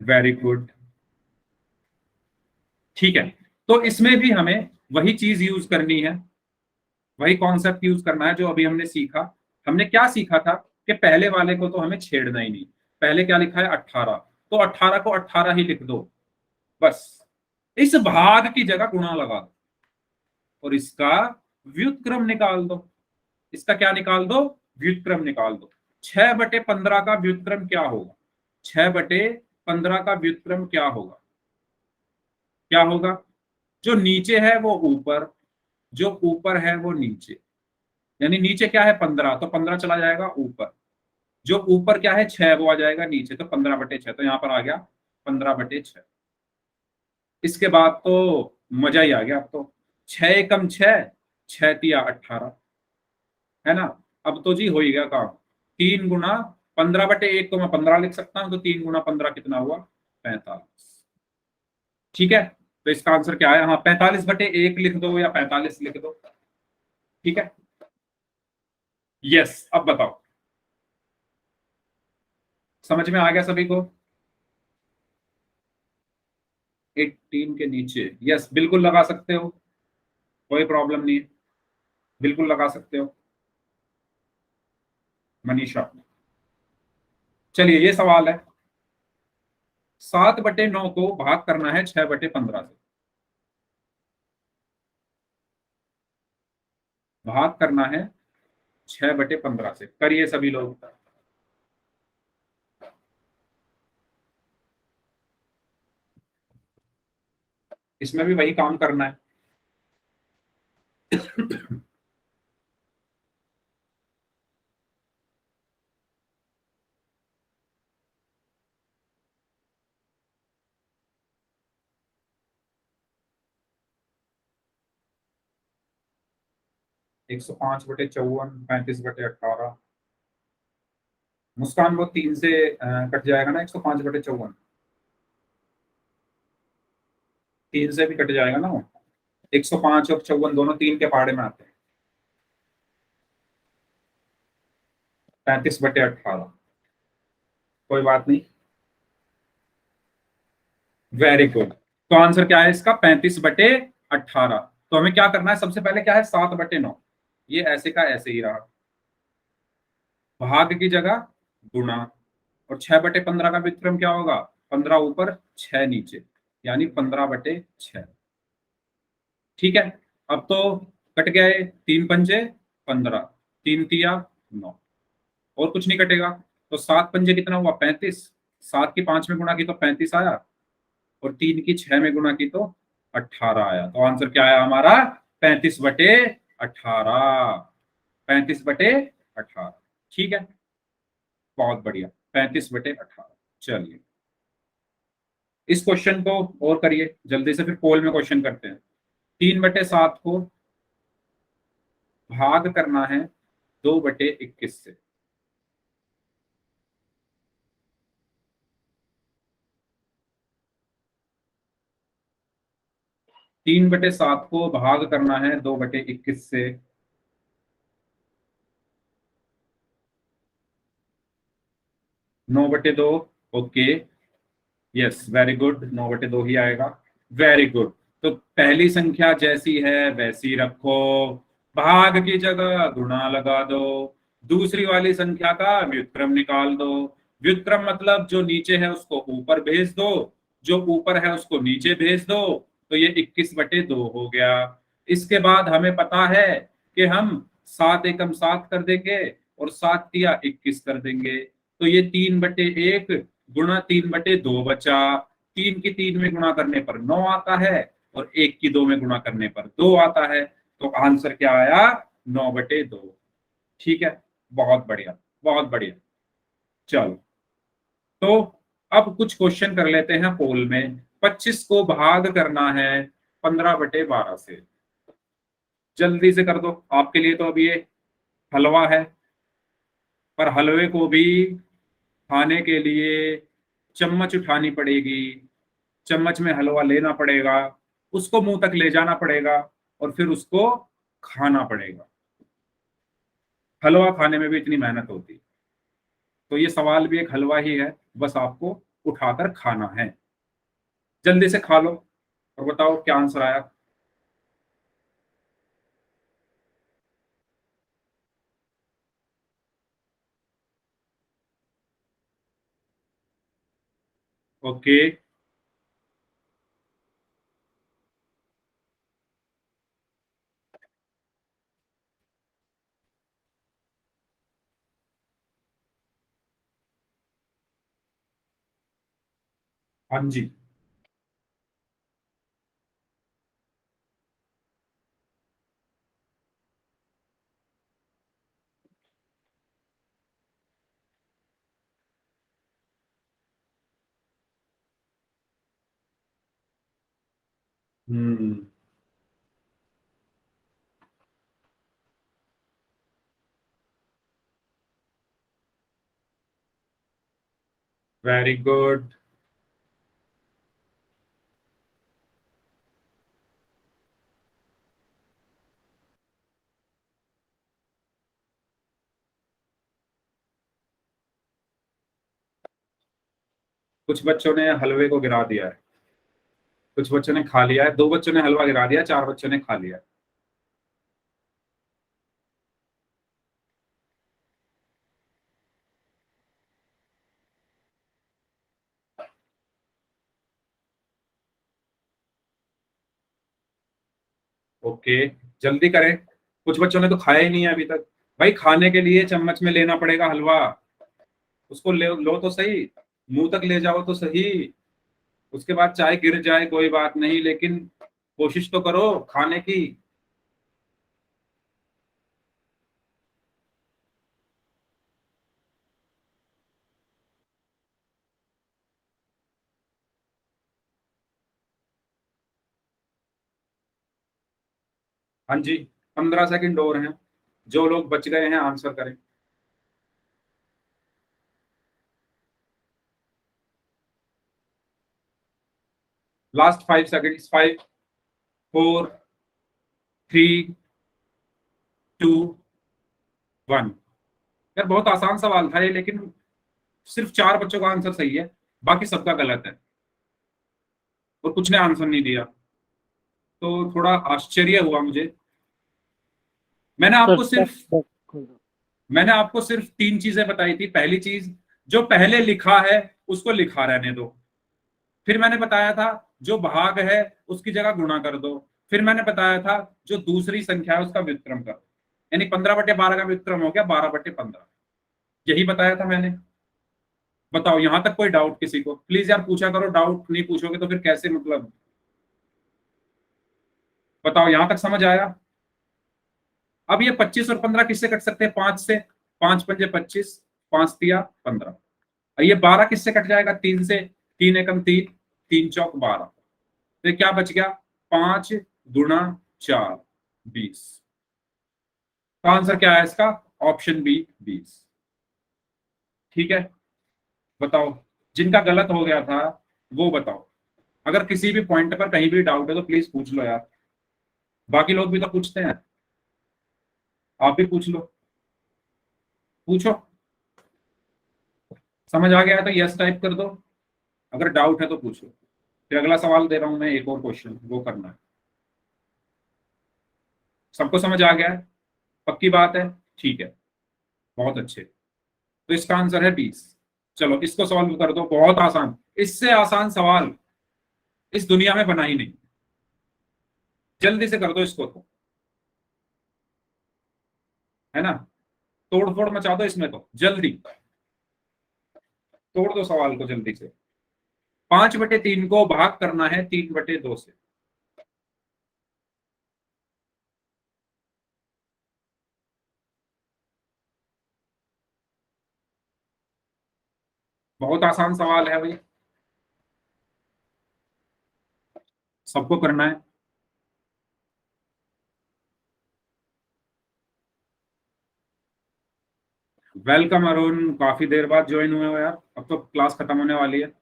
वेरी गुड। ठीक है, तो इसमें भी हमें वही चीज यूज करनी है, वही कॉन्सेप्ट यूज करना है जो अभी हमने सीखा। हमने क्या सीखा था कि पहले वाले को तो हमें छेड़ना ही नहीं। पहले क्या लिखा है, 18, तो 18 को 18 ही लिख दो, बस इस भाग की जगह गुणा लगा दो। और इसका व्युत्क्रम निकाल दो। इसका क्या निकाल दो? व्युत्क्रम निकाल दो। 6/15 का व्युत्क्रम क्या होगा? 6/15 का व्युत्क्रम क्या होगा? क्या होगा? जो नीचे है वो ऊपर, जो ऊपर है वो नीचे। यानी नीचे क्या है? 15, तो 15 चला जाएगा ऊपर। जो ऊपर क्या है? 6, वो आ जाएगा नीचे, तो 15/6। तो यहां पर आ गया 15/6। इसके बाद तो मजा ही आ गया। अब तो 6 एकम 6, 6 तिया 18, है ना? अब तो जी हो ही गया काम। 3 गुना 15/1 को मैं 15 लिख सकता हूं, तो 3 गुना 15 कितना हुआ? 45। ठीक है, तो इसका आंसर क्या है? हाँ, 45/1 लिख दो या 45 लिख दो। ठीक है, यस। अब बताओ, समझ में आ गया सभी को? 18 के नीचे यस, बिल्कुल लगा सकते हो, कोई प्रॉब्लम नहीं है, बिल्कुल लगा सकते हो मनीषा। चलिए, ये सवाल है। 7/9 को भाग करना है 6/15 से। भाग करना है 6/15 से। करिए सभी लोग। इसमें भी वही काम करना है। 105/54, 35/18। मुस्कान, वो 3 से कट जाएगा ना 105/54। 3 से भी कट जाएगा ना वो। 105 और 54 दोनों 3 के पहाड़े में आते हैं। 35/18। कोई बात नहीं, वेरी गुड। तो आंसर क्या है इसका? 35/18। तो हमें क्या करना है? सबसे पहले क्या है? 7/9। ये ऐसे का ऐसे ही रहा, भाग की जगह गुणा। और 6/15 का व्युत्क्रम क्या होगा? 15 ऊपर 6 नीचे, यानी 15/6। ठीक है, अब तो कट गए। 3 पंजे 15, 3 तिया 9, और कुछ नहीं कटेगा। तो 7 पंजे कितना हुआ? 35। 7 की 5 में गुणा की तो 35 आया, और 3 की 6 में गुणा की तो 18 आया। तो आंसर क्या आया हमारा? 35/18। 35/18। ठीक है, बहुत बढ़िया। 35/18। चलिए, इस क्वेश्चन को और करिए जल्दी से, फिर पोल में क्वेश्चन करते हैं। 3/7 को भाग करना है 2/21 से। 3/7 को भाग करना है 2/21 से। 9/2। Okay, yes, very good. 9/2 ही आएगा। Very good. तो पहली संख्या जैसी है वैसी रखो, भाग की जगह गुणा लगा दो। दूसरी वाली संख्या का व्युत्क्रम निकाल दो। व्युत्क्रम मतलब जो नीचे है उसको ऊपर भेज दो, जो ऊपर है उसको नीचे भेज दो। तो ये 21/2 हो गया। इसके बाद हमें पता है कि हम 7 एकम 7 कर देंगे, और 7 तिया 21 कर देंगे। तो ये 3/1 गुणा 3/2 बचा। 3 की 3 में गुणा करने पर 9 आता है, और 1 की 2 में गुणा करने पर 2 आता है। तो आंसर क्या आया? 9/2। ठीक है, बहुत बढ़िया, बहुत बढ़िया। चलो, तो अब कुछ क्वेश्चन कर लेते हैं पोल में। 25 को भाग करना है 15/12 से। जल्दी से कर दो, आपके लिए तो अब ये हलवा है, पर हलवे को भी खाने के लिए चम्मच उठानी पड़ेगी, चम्मच में हलवा लेना पड़ेगा, उसको मुंह तक ले जाना पड़ेगा, और फिर उसको खाना पड़ेगा। हलवा खाने में भी इतनी मेहनत होती है। तो ये सवाल भी एक हलवा ही है, बस आपको उठाकर खाना है। जल्दी से खा लो और बताओ क्या आंसर आया। ओके, हाँ जी। हम्म। Very good. कुछ बच्चों ने हलवे को गिरा दिया है, कुछ बच्चों ने खा लिया है, 2 बच्चों ने हलवा गिरा दिया, 4 बच्चों ने खा लिया है। ओके, जल्दी करें। कुछ बच्चों ने तो खाया ही नहीं है अभी तक। भाई खाने के लिए चम्मच में लेना पड़ेगा हलवा, उसको ले लो तो सही, मुंह तक ले जाओ तो सही। उसके बाद चाहे गिर जाए कोई बात नहीं, लेकिन कोशिश तो करो खाने की। हाँ जी, 15 सेकंड और हैं। जो लोग बच गए हैं आंसर करें। Last 5 second. 5, 4, 3, 2, 1। यार बहुत आसान सवाल था ये, लेकिन सिर्फ 4 बच्चों का आंसर सही है, बाकी सबका गलत है, और कुछ ने आंसर नहीं दिया। तो थोड़ा आश्चर्य हुआ मुझे। मैंने सर आपको टक सिर्फ टक हो रहा। मैंने आपको सिर्फ 3 चीजें बताई थी। पहली चीज, जो पहले लिखा है उसको लिखा रहने दो। फिर मैंने बताया था जो भाग है उसकी जगह गुणा कर दो। फिर मैंने बताया था जो दूसरी संख्या है उसका व्युत्क्रम कर दो। यानी 15/12 का व्युत्क्रम हो गया 12/15। यही बताया था मैंने। बताओ यहां तक कोई डाउट किसी को? प्लीज यार पूछा करो, डाउट नहीं पूछोगे तो फिर कैसे मतलब। बताओ यहां तक समझ आया? अब ये 25 और 15 किससे कट सकते हैं? 5 से। 5×5 = 25, 5×3 = 15। और ये 12 किससे कट जाएगा? 3 से। 3×1 = 3, 3×4 = 12। तो ये क्या बच गया? 5×4 = 20। तो आंसर क्या है इसका? Option B, 20। ठीक है, बताओ। जिनका गलत हो गया था वो बताओ। अगर किसी भी पॉइंट पर कहीं भी डाउट है तो प्लीज पूछ लो यार, बाकी लोग भी तो पूछते हैं। आप भी पूछ लो, पूछो। समझ आ गया है तो यस टाइप कर दो, अगर डाउट है तो पूछो। फिर अगला सवाल दे रहा हूं मैं, एक और क्वेश्चन, वो करना है। सबको समझ आ गया है? पक्की बात है? ठीक है, बहुत अच्छे। तो इसका आंसर है 20। चलो इसको सॉल्व कर दो, बहुत आसान। इससे आसान सवाल इस दुनिया में बना ही नहीं। जल्दी से कर दो इसको तो, है ना? तोड़ फोड़ मचा दो इसमें तो, जल्दी तोड़ दो सवाल को जल्दी से। 5/3 को भाग करना है 3/2 से। बहुत आसान सवाल है भाई, सबको करना है। वेलकम अरुण, काफी देर बाद ज्वाइन हुए हो यार, अब तो क्लास खत्म होने वाली है।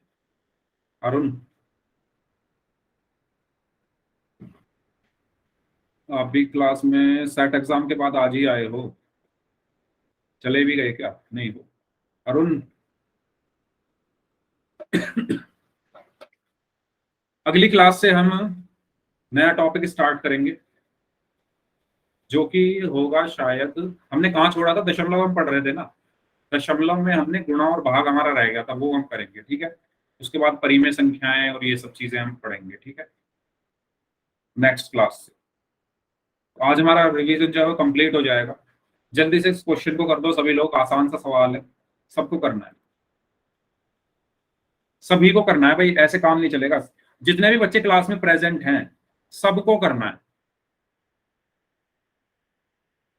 अरुण, आप भी क्लास में सेट एग्जाम के बाद आज ही आए हो? चले भी गए क्या? नहीं हो अरुण? अगली क्लास से हम नया टॉपिक स्टार्ट करेंगे, जो कि होगा शायद, हमने कहाँ छोड़ा था? दशमलव हम पढ़ रहे थे ना, दशमलव में हमने गुणा और भाग हमारा रह गया था, वो हम करेंगे। ठीक है, उसके बाद परिमेय संख्याएं और ये सब चीजें हम पढ़ेंगे। ठीक है, नेक्स्ट क्लास से। तो आज हमारा रिवीजन जो है वो कंप्लीट हो जाएगा। जल्दी से इस क्वेश्चन को कर दो सभी लोग, आसान सा सवाल है, सबको करना है। सभी को करना है भाई, ऐसे काम नहीं चलेगा। जितने भी बच्चे क्लास में प्रेजेंट हैं सबको करना है।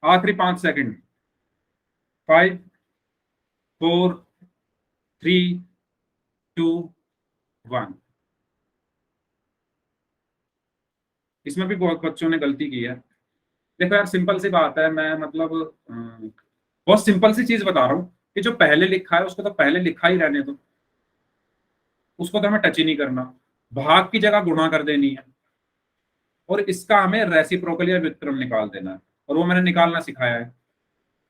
आखिरी 5 सेकंड। 5, 4, 3, 2, 1। इसमें भी बहुत बच्चों ने गलती की है। देखो यार, सिंपल सी बात है, मैं मतलब बहुत सिंपल सी चीज बता रहा हूँ कि जो पहले लिखा है उसको तो पहले लिखा ही रहने दो, उसको तो हमें टच ही नहीं करना। भाग की जगह गुणा कर देनी है, और इसका हमें रेसिप्रोकल या व्युत्क्रम निकाल देना है, और वो मैंने निकालना सिखाया है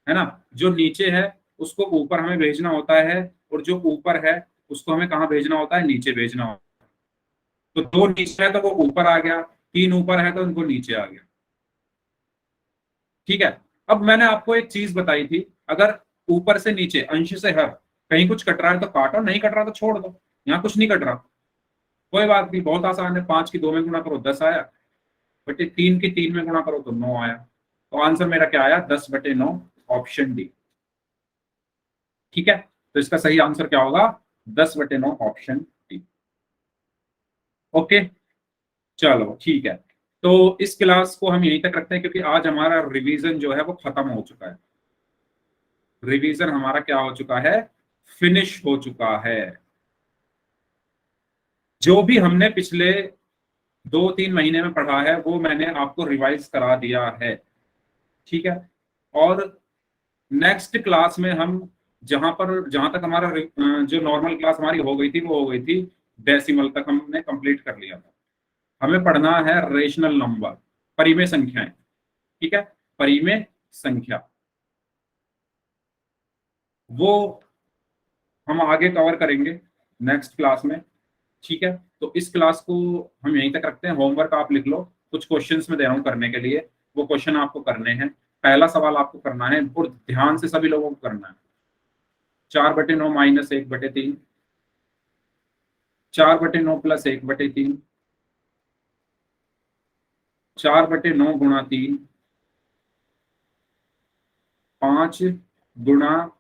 ना। जो नीचे है उसको ऊपर हमें भेजना होता है, और जो ऊपर है उसको हमें कहाँ भेजना होता है, नीचे भेजना होता है। तो 2 नीचे है तो वो ऊपर आ गया, 3 ऊपर है तो उनको नीचे आ गया। ठीक है। अब मैंने आपको एक चीज बताई थी, अगर ऊपर से नीचे अंश से हर कहीं कुछ कट रहा है तो काटो, नहीं कट रहा तो छोड़ दो। यहाँ कुछ नहीं कट रहा, कोई बात नहीं, बहुत आसान है। 5 की 2 में गुणा करो 10 आया, बटे 3 की 3 में गुणा करो तो 9 आया। तो आंसर मेरा क्या आया, 10/9, ऑप्शन डी। ठीक है, तो इसका सही आंसर क्या होगा, 10/9, ऑप्शन डी। ओके, चलो ठीक है। तो इस क्लास को हम यहीं तक रखते हैं, क्योंकि आज हमारा रिवीजन जो है वो खत्म हो चुका है। रिवीजन हमारा क्या हो चुका है, फिनिश हो चुका है। जो भी हमने पिछले 2-3 महीने में पढ़ा है वो मैंने आपको रिवाइज करा दिया है। ठीक है, और नेक्स्ट क्लास में हम जहां तक हमारा जो नॉर्मल क्लास हमारी हो गई थी वो हो गई थी, डेसिमल तक हमने कंप्लीट कर लिया था। हमें पढ़ना है रेशनल नंबर, परिमेय संख्याएं। ठीक है, परिमेय संख्या वो हम आगे कवर करेंगे नेक्स्ट क्लास में। ठीक है, तो इस क्लास को हम यहीं तक रखते हैं। होमवर्क आप लिख लो, कुछ क्वेश्चंस में दे रहा हूं करने के लिए, वो क्वेश्चन आपको करने हैं। पहला सवाल आपको करना है और ध्यान से सभी लोगों को करना है। 4/9 - 1/3, 4/9 + 1/3, 4/9 × 3, 5 ×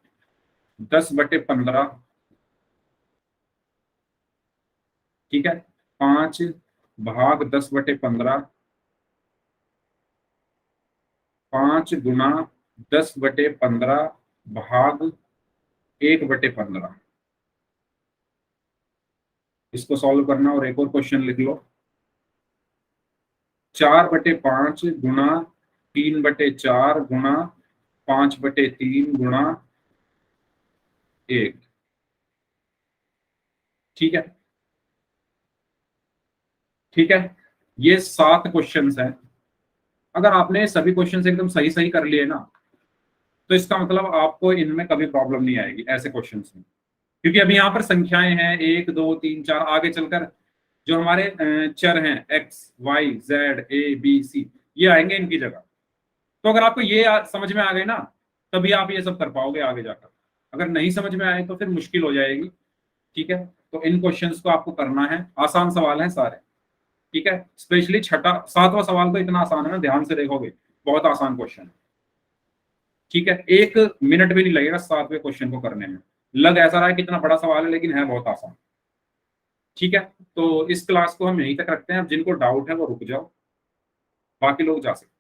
10/15। ठीक है, 5 भाग 10/15, 5 × 10/15 भाग 1/15। इसको सॉल्व करना, और एक और क्वेश्चन लिख लो, 4/5 × 3/4 × 5/3 × 1। ठीक है, ठीक है, ये 7 क्वेश्चंस हैं। अगर आपने सभी क्वेश्चंस एकदम सही सही कर लिए ना, तो इसका मतलब आपको इनमें कभी प्रॉब्लम नहीं आएगी ऐसे क्वेश्चंस में। क्योंकि अभी यहाँ पर संख्याएं हैं 1, 2, 3, 4, आगे चलकर जो हमारे चर हैं x, y, z, a, b, c, ये आएंगे इनकी जगह। तो अगर आपको ये समझ में आ गए ना, तभी आप ये सब कर पाओगे आगे जाकर। अगर नहीं समझ में आए तो फिर मुश्किल हो जाएगी। ठीक है, तो इन क्वेश्चंस को आपको करना है, आसान सवाल हैं सारे। ठीक है, स्पेशली 7वां सवाल तो इतना आसान है ना, ध्यान से देखोगे बहुत आसान क्वेश्चन है। ठीक है, 1 मिनट भी नहीं लगेगा 7वें क्वेश्चन को करने में। लग ऐसा रहा है कितना बड़ा सवाल है, लेकिन है बहुत आसान। ठीक है, तो इस क्लास को हम यहीं तक रखते हैं। अब जिनको डाउट है वो रुक जाओ, बाकी लोग जा सकते हैं।